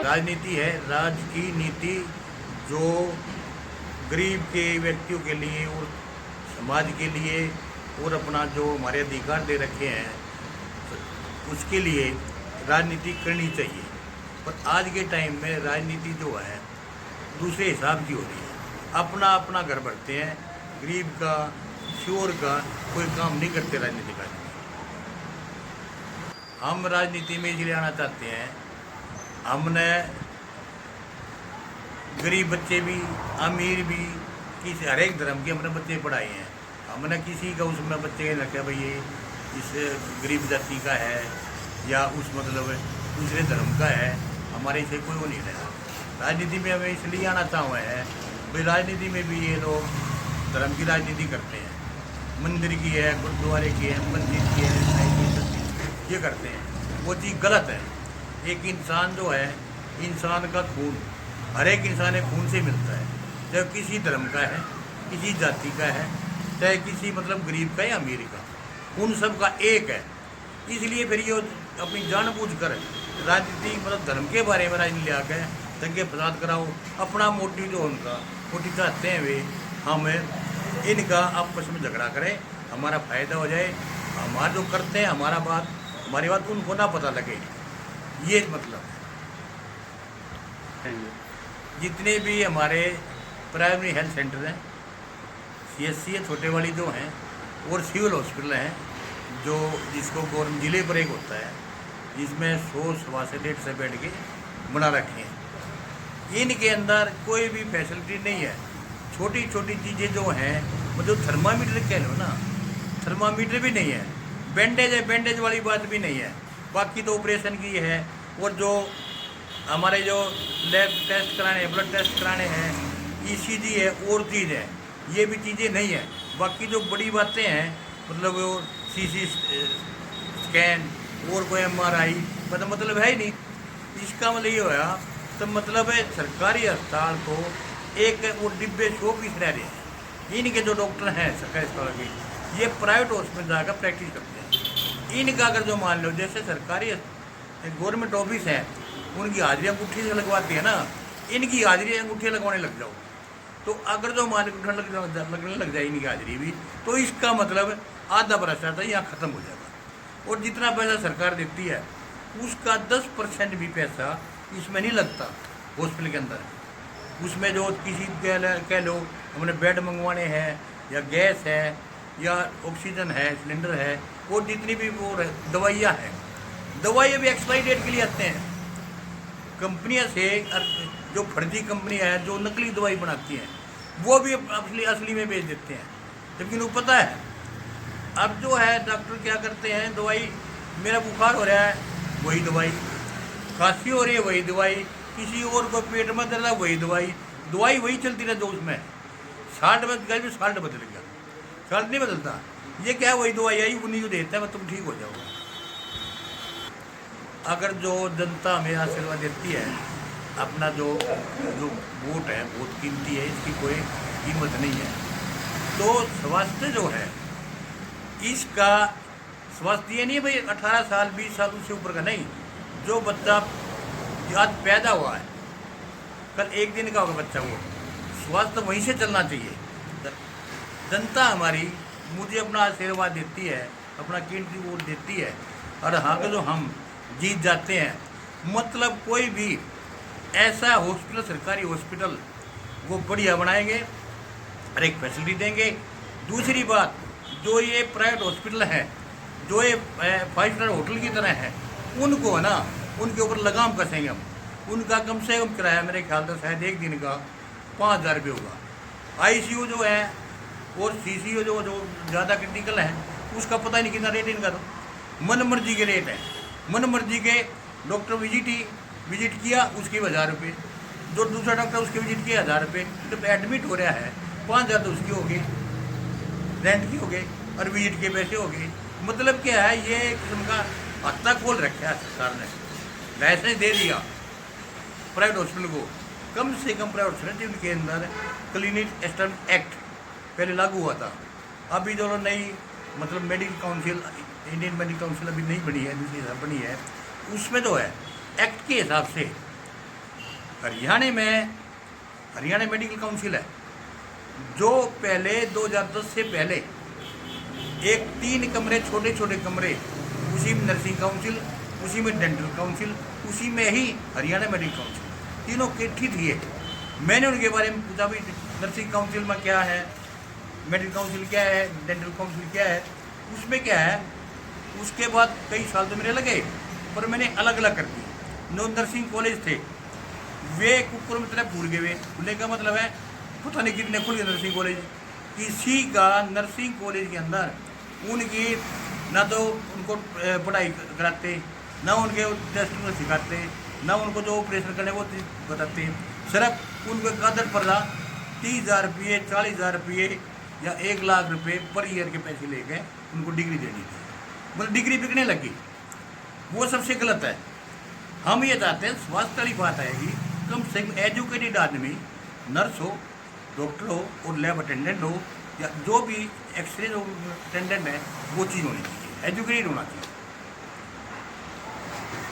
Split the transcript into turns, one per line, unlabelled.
राजनीति है, राज की नीति जो गरीब के व्यक्तियों के लिए और समाज के लिए और अपना जो हमारे अधिकार दे रखे हैं उसके लिए राजनीति करनी चाहिए। पर आज के टाइम में राजनीति जो है दूसरे हिसाब की हो रही है। अपना अपना घर भरते हैं, गरीब का शोर का कोई काम नहीं करते राजनीतिक आदमी। हम राजनीति में इसलिए आना चाहते हैं, हमने गरीब बच्चे भी अमीर भी किसी हर एक धर्म के हमने बच्चे पढ़ाए हैं। हमने किसी का उसमें बच्चे ने रखा भाई ये इस गरीब जाति का है या उस मतलब दूसरे धर्म का है, हमारे से कोई वो नहीं रहा। राजनीति में हमें इसलिए आना चाहूँ है भाई राजनीति में भी ये लोग धर्म की राजनीति करते हैं, मंदिर की है, गुरुद्वारे की है, मस्जिद की है, ये करते हैं। वो चीज़ गलत है। एक इंसान जो है, इंसान का खून हर एक इंसान के खून से मिलता है, चाहे किसी धर्म का है, किसी जाति का है, चाहे किसी मतलब गरीब का या अमीर का, उन सब का एक है। इसलिए फिर ये अपनी जानबूझकर राजनीति मतलब धर्म के बारे में राजनीति ले आकर दंगे फसाद कराओ। अपना मोटिव जो उनका मोटिव चाहते हैं वे हम इनका आपस में झगड़ा करें, हमारा फ़ायदा हो जाए, हमारा जो करते हैं हमारी बात उनको ना पता लगे, ये मतलब है। जितने भी हमारे प्राइमरी हेल्थ सेंटर हैं, CSC है छोटे वाली जो हैं, और सिविल हॉस्पिटल हैं जो जिसको गवर्नमेंट जिले पर एक होता है, जिसमें 100 सवा से 150 बेड के बना रखे हैं। इनके अंदर कोई भी फैसिलिटी नहीं है। छोटी छोटी चीज़ें जो हैं मतलब थर्मामीटर कह लो ना, थर्मामीटर भी नहीं है। बैंडेज है, बैंडेज वाली बात भी नहीं है। बाकी तो ऑपरेशन की है, और जो हमारे जो लैब टेस्ट कराने हैं, ब्लड टेस्ट कराने हैं, ECG है और चीज़ है, ये भी चीज़ें नहीं है। बाकी जो बड़ी बातें हैं मतलब वो CT स्कैन और कोई MRI मतलब है ही नहीं। इसका मतलब ये होया तो मतलब है सरकारी अस्पताल को एक वो डिब्बे शो पीस रह रहे हैं। इनके जो डॉक्टर हैं सरकारी अस्पताल के, ये प्राइवेट हॉस्पिटल जाकर प्रैक्टिस करते हैं। इनका अगर जो मान लो जैसे सरकारी गवर्नमेंट ऑफिस है, उनकी हाजिरी अंगूठी से लगवाती है ना, इनकी हाजिरी अंगूठी लगवाने लग जाओ, तो अगर जो मान लगने लग जाए इनकी हाजिरी भी, तो इसका मतलब आधा भ्रष्टाचार यहाँ ख़त्म हो जाएगा। और जितना पैसा सरकार देती है उसका 10% भी पैसा इसमें नहीं लगता हॉस्पिटल के अंदर। उसमें जो किसी कह लो हमने बेड मंगवाने हैं या गैस है या ऑक्सीजन है, सिलेंडर है, और जितनी भी वो दवाइयाँ हैं, दवाइयाँ भी एक्सपायरी डेट के लिए आते हैं। कंपनियाँ से जो फर्जी कंपनियाँ हैं जो नकली दवाई बनाती हैं, वो भी असली में बेच देते हैं। जबकि उनको पता है। अब जो है डॉक्टर क्या करते हैं, दवाई मेरा बुखार हो रहा है वही दवाई, खांसी हो रही है वही दवाई, किसी और को पेट में दर्द है वही दवाई वही चलती रहे। जो उसमें 60 में गए भी 60 बदल गया, 60 नहीं बदलता। ये क्या है, वही दवाई आई उन्हीं को देता है, मैं तुम ठीक हो जाओगे। अगर जो जनता हमें आशीर्वाद देती है, अपना जो वोट है बहुत कीमती है, इसकी कोई कीमत नहीं है। तो स्वास्थ्य जो है इसका स्वास्थ्य ये नहीं भाई 18 साल 20 साल उससे ऊपर का नहीं। जो बच्चा आज पैदा हुआ है, कल एक दिन का होगा बच्चा, वो स्वास्थ्य वहीं से चलना चाहिए। जनता हमारी मुझे अपना आशीर्वाद देती है, अपना कीमती वोट देती है, और हाँ के जो हम जीत जाते हैं, मतलब कोई भी ऐसा हॉस्पिटल, सरकारी हॉस्पिटल वो बढ़िया बनाएंगे, हर एक फैसिलिटी देंगे। दूसरी बात, जो ये प्राइवेट हॉस्पिटल हैं, जो ये 5 स्टार होटल की तरह हैं, उनको है ना, उनके ऊपर लगाम कसेंगे हम। उनका कम से कम किराया मेरे ख्याल से शायद एक दिन का 5000 रुपये होगा। ICU जो है और CCU जो ज़्यादा क्रिटिकल है, उसका पता नहीं कितना रेट इनका। तो मन मर्जी के रेट है, मन मर्जी के। डॉक्टर विजिट किया उसके 1000 रुपये, जो दूसरा डॉक्टर उसके विजिट किया 1000 रुपये। जब एडमिट हो रहा है 5000 तो उसकी हो गई, रेंट की हो गई, और विजिट के पैसे हो गए। मतलब क्या है, ये एक किस्म का हत्ता खोल रखा है सरकार ने। लाइसेंस दे दिया प्राइवेट हॉस्पिटल को, कम से कम प्राइवेट हॉस्पिटल जिनके अंदर क्लिनिक एस्टेब्लिशमेंट एक्ट पहले लागू हुआ था। अभी जो नई मतलब medical council, Indian medical council अभी नहीं बनी है, दूसरी हिसाब बनी है, उसमें जो है एक्ट के हिसाब से हरियाणा मेडिकल काउंसिल है, जो पहले 2010 से पहले एक 3 कमरे छोटे छोटे कमरे, उसी में नर्सिंग काउंसिल, उसी में डेंटल काउंसिल, उसी में ही हरियाणा मेडिकल काउंसिल, तीनों इकट्ठी थी। मैंने उनके बारे में पूछा भी नर्सिंग काउंसिल में क्या है, मेडिकल काउंसिल क्या है, डेंटल काउंसिल क्या है, उसमें क्या है। उसके बाद कई साल तो मेरे लगे, पर मैंने अलग अलग कर दी। 9 नर्सिंग कॉलेज थे, वे कुकुर में तरह भूल गए। खुलने का मतलब है पता नहीं कितने खुल गए नर्सिंग कॉलेज। किसी का नर्सिंग कॉलेज के अंदर उनकी ना तो उनको पढ़ाई कराते, ना उनके टेस्ट में सिखाते, ना उनको जो ऑपरेशन करने वो बताते। सिर्फ उनको कादर पर 30,000 रुपये, 40,000 रुपये या 1 लाख रुपये पर ईयर के पैसे लेके उनको डिग्री देनी थी, मतलब डिग्री बिकने लगी। वो सबसे गलत है। हम ये चाहते हैं स्वास्थ्य वाली बात आएगी, कम से कम एजुकेटेड आदमी नर्स हो, डॉक्टर हो और लैब अटेंडेंट हो, या जो भी एक्सरे अटेंडेंट है, वो चीज़ होनी चाहिए, एजुकेटेड होना चाहिए।